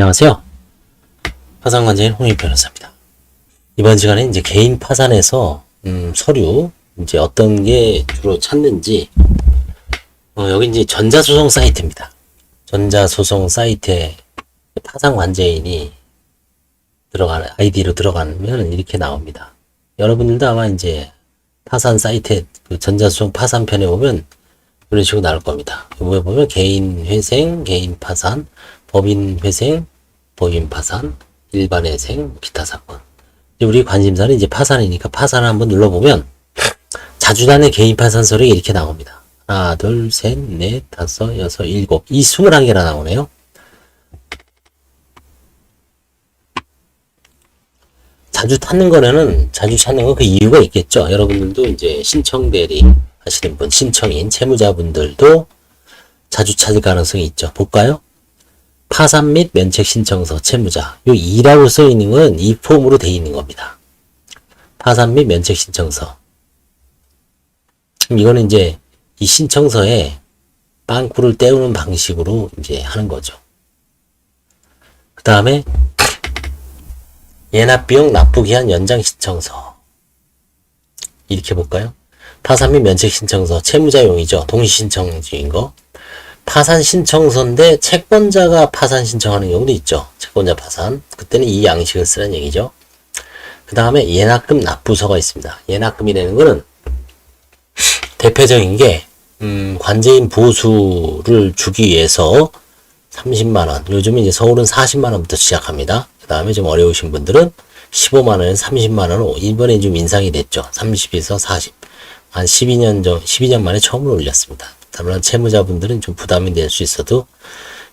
안녕하세요. 파산관제인 홍익 변호사입니다. 이번 시간에 이제 개인 파산에서 서류 이제 어떤 게 주로 찾는지 여기 이제 전자소송 사이트입니다. 전자소송 사이트에 파산관제인이 들어가는 아이디로 들어가면 이렇게 나옵니다. 여러분들도 아마 이제 파산 사이트에 그 전자소송 파산편에 보면 이런 식으로 나올 겁니다. 여기 보면 개인 회생, 개인 파산, 법인 회생, 법인 파산, 일반 회생, 기타 사건. 우리 관심사는 이제 파산이니까 파산을 한번 눌러보면 자주단의 개인 파산 서류가 이렇게 나옵니다. 하나, 둘, 셋, 넷, 다섯, 여섯, 일곱. 이 21개나 나오네요. 자주 찾는 건 그 이유가 있겠죠. 여러분들도 이제 신청 대리 하시는 분, 신청인, 채무자분들도 자주 찾을 가능성이 있죠. 볼까요? 파산 및 면책 신청서, 채무자. 요 2라고 써 있는 건 이 폼으로 되어 있는 겁니다. 파산 및 면책 신청서. 이거는 이제 이 신청서에 빵꾸를 때우는 방식으로 이제 하는 거죠. 그 다음에 예납비용 납부기한 연장 신청서. 이렇게 볼까요? 파산 및 면책 신청서, 채무자용이죠. 동시 신청 중인 거. 파산 신청서인데 채권자가 파산 신청하는 경우도 있죠. 채권자 파산. 그때는 이 양식을 쓰라는 얘기죠. 그 다음에 예납금 납부서가 있습니다. 예납금이라는 거는 대표적인 게 관제인 보수를 주기 위해서 30만원. 요즘 이제 서울은 40만원부터 시작합니다. 그 다음에 좀 어려우신 분들은 15만원, 30만원, 이번에 좀 인상이 됐죠. 30에서 40. 한 12년 만에 처음으로 올렸습니다. 다만 채무자분들은 좀 부담이 될 수 있어도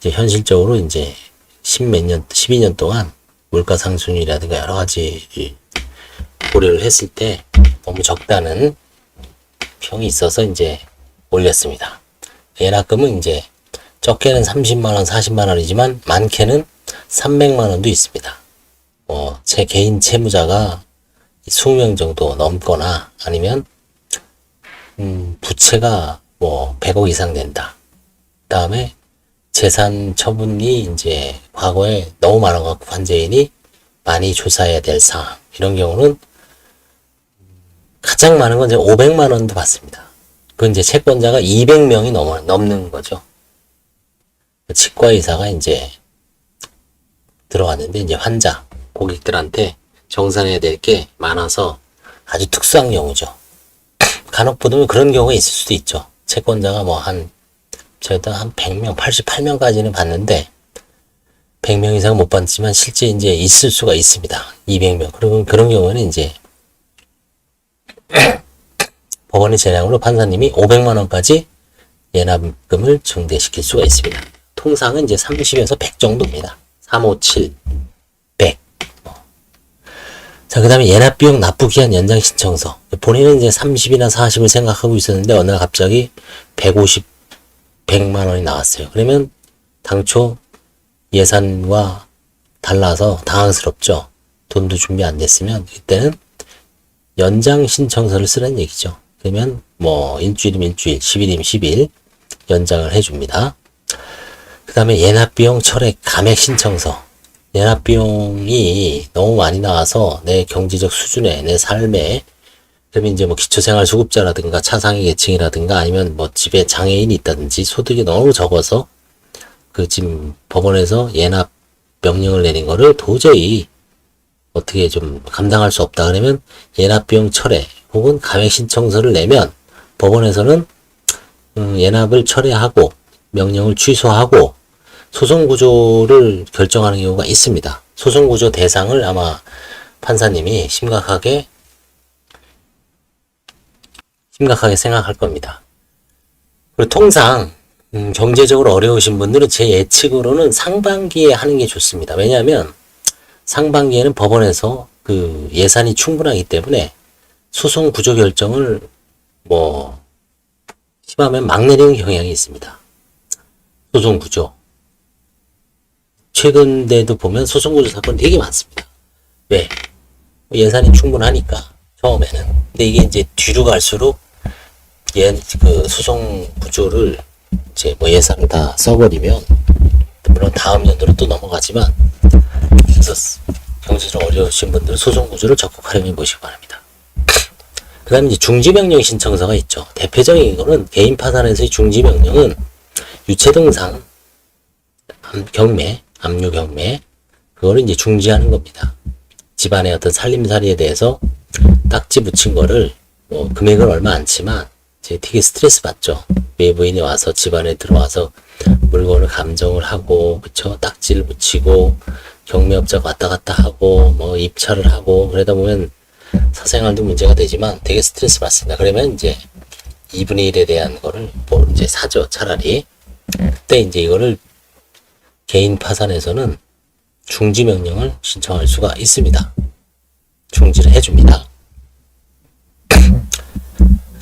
이제 현실적으로 이제 12년 동안 물가 상승률이라든가 여러 가지 고려를 했을 때 너무 적다는 평이 있어서 이제 올렸습니다. 예납금은 이제 적게는 30만원, 40만원이지만 많게는 300만원도 있습니다. 제 개인 채무자가 20명 정도 넘거나 아니면 부채가 100억 이상 된다. 그 다음에 재산 처분이 이제 과거에 너무 많아갖고 관제인이 많이 조사해야 될 사항. 이런 경우는 가장 많은 건 이제 500만원도 받습니다. 그건 이제 채권자가 200명이 넘는 거죠. 치과의사가 이제 들어왔는데 이제 환자, 고객들한테 정산해야 될 게 많아서 아주 특수한 경우죠. 간혹 보면 그런 경우가 있을 수도 있죠. 채권자가 저희도 한 100명, 88명까지는 봤는데 100명 이상 못 받지만 실제 이제 있을 수가 있습니다. 200명. 그러면 그런 경우는 이제 법원의 재량으로 판사님이 500만원까지 예납금을 증대시킬 수가 있습니다. 통상은 이제 30에서 100 정도입니다. 357, 100. 자, 그 다음에 예납비용 납부기한 연장 신청서. 본인은 이제 30이나 40을 생각하고 있었는데 어느 날 갑자기 100만원이 나왔어요. 그러면 당초 예산과 달라서 당황스럽죠. 돈도 준비 안 됐으면 이때는 연장 신청서를 쓰라는 얘기죠. 그러면 일주일이면 일주일, 10일이면 10일 연장을 해줍니다. 그 다음에 예납비용 철회 감액 신청서. 예납비용이 너무 많이 나와서 내 경제적 수준에, 내 삶에, 그러면 이제 기초생활수급자라든가 차상위 계층이라든가 아니면 집에 장애인이 있다든지 소득이 너무 적어서 지금 법원에서 예납 명령을 내린 거를 도저히 어떻게 좀 감당할 수 없다 그러면 예납비용 철회 혹은 감액 신청서를 내면 법원에서는 예납을 철회하고 명령을 취소하고 소송구조를 결정하는 경우가 있습니다. 소송구조 대상을 아마 판사님이 심각하게 생각할 겁니다. 그리고 통상 경제적으로 어려우신 분들은 제 예측으로는 상반기에 하는 게 좋습니다. 왜냐하면 상반기에는 법원에서 그 예산이 충분하기 때문에 소송구조 결정을 심하면 막 내리는 경향이 있습니다. 소송구조. 최근에도 보면 소송구조 사건이 되게 많습니다. 왜? 예산이 충분하니까, 처음에는. 근데 이게 이제 뒤로 갈수록, 소송구조를, 예산을 다 써버리면, 물론 다음 연도로 또 넘어가지만, 그래서 경제적으로 어려우신 분들은 소송 구조를 적극 활용해 보시기 바랍니다. 그 다음에 이제 중지명령 신청서가 있죠. 대표적인 거는 개인 파산에서의 중지명령은 유체등상, 경매, 압류 경매, 그거를 이제 중지하는 겁니다. 집안의 어떤 살림살이에 대해서 딱지 붙인 거를, 뭐, 금액은 얼마 안 치만, 이제 되게 스트레스 받죠. 외부인이 와서 집안에 들어와서 물건을 감정을 하고, 그쵸? 딱지를 붙이고, 경매업자가 왔다 갔다 하고, 뭐, 입찰을 하고, 그러다 보면 사생활도 문제가 되지만 되게 스트레스 받습니다. 그러면 이제 2분의 1에 대한 거를 뭐 이제 사죠. 차라리. 그때 이제 이거를 개인 파산에서는 중지 명령을 신청할 수가 있습니다. 중지를 해줍니다.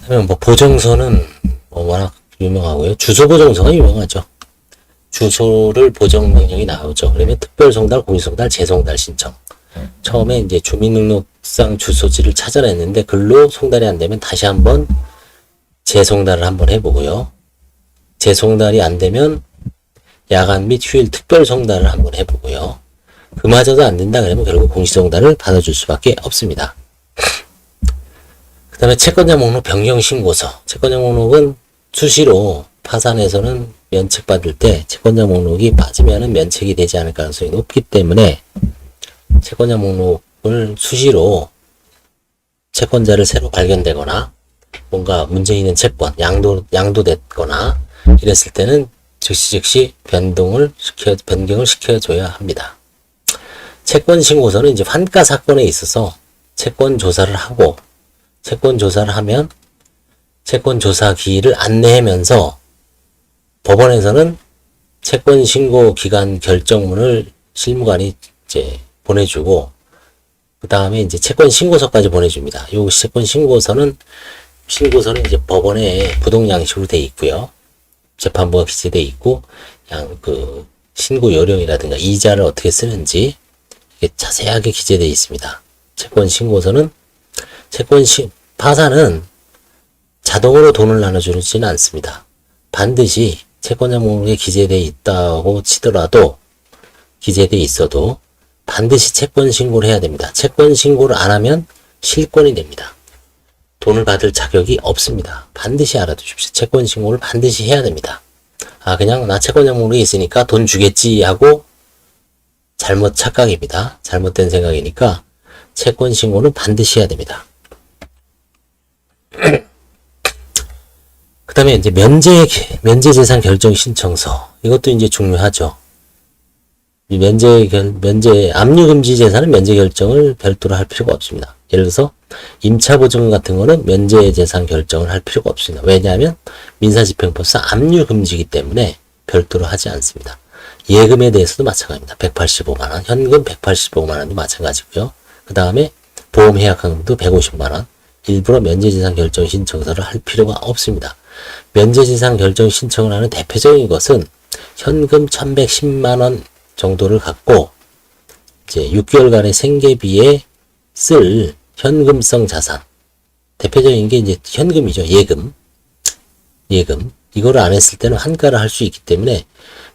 그다음에 뭐 보정서는 뭐 워낙 유명하고요. 주소 보정서가 유명하죠. 주소를 보정 명령이 나오죠. 그러면 특별송달, 공익송달, 재송달 신청. 처음에 이제 주민등록상 주소지를 찾아냈는데 글로 송달이 안 되면 다시 한번 재송달을 한번 해보고요. 재송달이 안 되면 야간 및 휴일 특별 송달을 한번 해보고요. 그마저도 안 된다 그러면 결국 공시송달을 받아줄 수밖에 없습니다. 그 다음에 채권자 목록 변경 신고서. 채권자 목록은 수시로 파산에서는 면책받을 때 채권자 목록이 빠지면은 면책이 되지 않을 가능성이 높기 때문에 채권자 목록을 수시로 채권자를 새로 발견되거나 뭔가 문제 있는 채권, 양도됐거나 이랬을 때는 즉시 변경을 시켜줘야 합니다. 채권 신고서는 이제 환가 사건에 있어서 채권 조사를 하고, 채권 조사를 하면 채권 조사기일을 안내하면서 법원에서는 채권 신고 기간 결정문을 실무관이 이제 보내주고, 그 다음에 이제 채권 신고서까지 보내줍니다. 요 채권 신고서는 이제 법원에 부동 양식으로 돼 있고요. 재판부가 기재돼 있고, 신고 요령이라든가 이자를 어떻게 쓰는지 이게 자세하게 기재되어 있습니다. 채권 신고서는 파산은 자동으로 돈을 나눠주지는 않습니다. 반드시 채권자 목록에 기재되어 있다고 치더라도, 기재되어 있어도 반드시 채권 신고를 해야 됩니다. 채권 신고를 안 하면 실권이 됩니다. 돈을 받을 자격이 없습니다. 반드시 알아두십시오. 채권 신고를 반드시 해야 됩니다. 그냥 나 채권자 목록에 있으니까 돈 주겠지 하고 착각입니다. 잘못된 생각이니까 채권 신고는 반드시 해야 됩니다. 그 다음에 이제 면제재산 결정 신청서. 이것도 이제 중요하죠. 압류 금지 재산은 면제 결정을 별도로 할 필요가 없습니다. 예를 들어서 임차보증 같은 거는 면제재산 결정을 할 필요가 없습니다. 왜냐하면 민사집행법상 압류 금지이기 때문에 별도로 하지 않습니다. 예금에 대해서도 마찬가지입니다. 185만원, 현금 185만원도 마찬가지고요. 그 다음에 보험 해약환급도 150만원, 일부러 면제재산 결정 신청서를 할 필요가 없습니다. 면제재산 결정 신청을 하는 대표적인 것은 현금 1110만원 정도를 갖고 이제 6개월간의 생계비에 쓸 현금성 자산. 대표적인 게 이제 현금이죠. 예금. 이거를 안 했을 때는 환가를 할 수 있기 때문에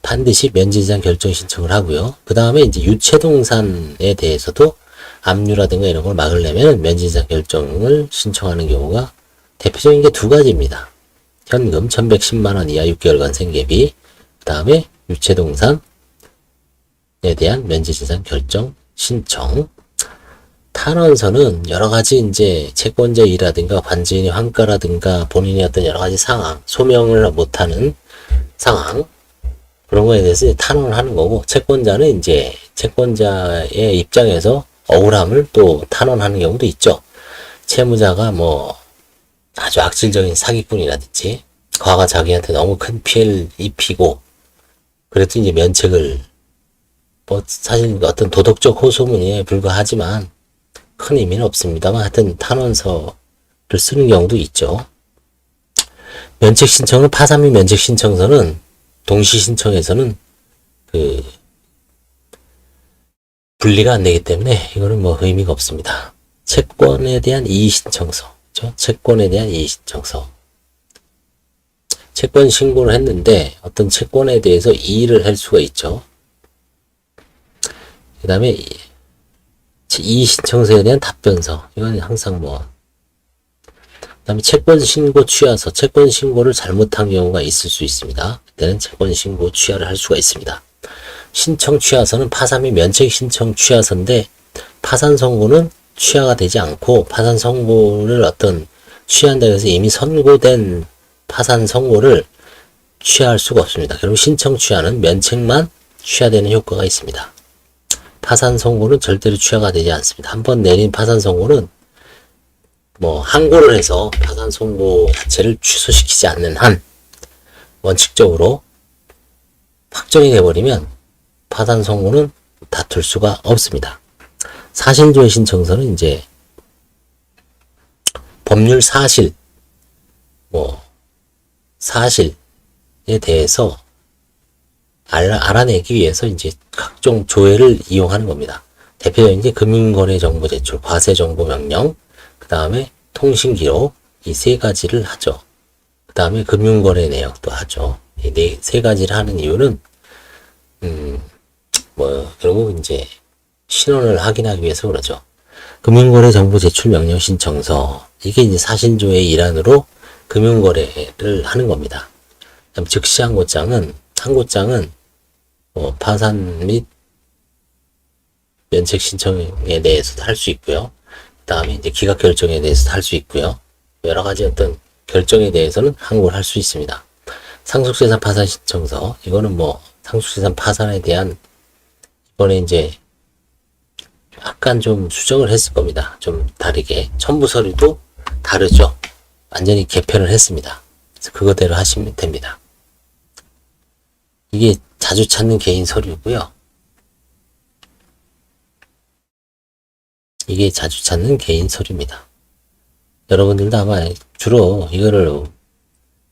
반드시 면제재산 결정 신청을 하고요. 그 다음에 이제 유체동산에 대해서도 압류라든가 이런 걸 막으려면 면제재산 결정을 신청하는 경우가 대표적인 게 두 가지입니다. 현금 1110만원 이하 6개월간 생계비, 그 다음에 유체동산에 대한 면제재산 결정 신청. 탄원서는 여러 가지 이제 채권자 이라든가 관제인의 환가라든가 본인의 어떤 여러 가지 상황, 소명을 못하는 상황, 그런 거에 대해서 탄원을 하는 거고, 채권자는 이제 채권자의 입장에서 억울함을 또 탄원하는 경우도 있죠. 채무자가 뭐 아주 악질적인 사기꾼이라든지 과거 자기한테 너무 큰 피해를 입히고, 그래도 이제 면책을, 뭐 사실 어떤 도덕적 호소문에 불과하지만 큰 의미는 없습니다만 하여튼 탄원서를 쓰는 경우도 있죠. 면책 신청은, 파산 및 면책 신청서는 동시 신청에서는 분리가 안 되기 때문에 이거는 뭐 의미가 없습니다. 채권에 대한 이의 신청서, 그렇죠? 채권에 대한 이의 신청서. 채권 신고를 했는데 어떤 채권에 대해서 이의를 할 수가 있죠. 그 다음에 이의 신청서에 대한 답변서. 이건 항상 뭐. 그 다음에 채권 신고 취하서. 채권 신고를 잘못한 경우가 있을 수 있습니다. 그때는 채권 신고 취하를 할 수가 있습니다. 신청 취하서는 파산 및 면책 신청 취하서인데 파산 선고는 취하가 되지 않고 파산 선고를 어떤 취한다고 해서 이미 선고된 파산 선고를 취하할 수가 없습니다. 그럼 신청 취하는 면책만 취하되는 효과가 있습니다. 파산 선고는 절대로 취하가 되지 않습니다. 한번 내린 파산 선고는 뭐 항고를 해서 파산 선고 자체를 취소시키지 않는 한 원칙적으로 확정이 되어버리면 파산 선고는 다툴 수가 없습니다. 사실조회 신청서는 이제 법률 사실, 뭐 사실에 대해서 알아내기 위해서 이제 각종 조회를 이용하는 겁니다. 대표적인 게 금융거래정보 제출, 과세정보명령, 그 다음에 통신기록, 이 세 가지를 하죠. 그 다음에 금융거래 내역도 하죠. 이 세 가지를 하는 이유는 결국 이제 신원을 확인하기 위해서 그러죠. 금융거래 정보 제출 명령 신청서. 이게 이제 사실조회의 일환으로 금융거래를 하는 겁니다. 즉시 항고장은 파산 및 면책 신청에 대해서도 할 수 있고요. 그 다음에 이제 기각 결정에 대해서도 할 수 있고요. 여러 가지 어떤 결정에 대해서는 항고를 할 수 있습니다. 상속재산 파산 신청서. 이거는 뭐 상속재산 파산에 대한 이번에 이제 약간 좀 수정을 했을 겁니다. 좀 다르게. 첨부 서류도 다르죠. 완전히 개편을 했습니다. 그래서 그거대로 하시면 됩니다. 이게 자주 찾는 개인 서류고요. 이게 자주 찾는 개인 서류입니다. 여러분들도 아마 주로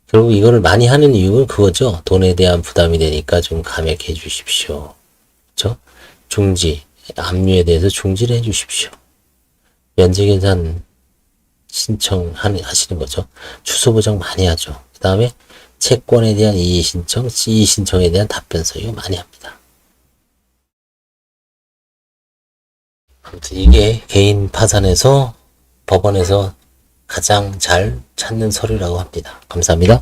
결국 이거를 많이 하는 이유는 그거죠. 돈에 대한 부담이 되니까 좀 감액해 주십시오. 그렇죠? 중지, 압류에 대해서 중지를 해 주십시오. 면제계산 하시는 거죠. 주소 보정 많이 하죠. 그 다음에 채권에 대한 이의 신청에 대한 답변서, 이거 많이 합니다. 아무튼 이게 개인 파산에서 법원에서 가장 잘 찾는 서류라고 합니다. 감사합니다.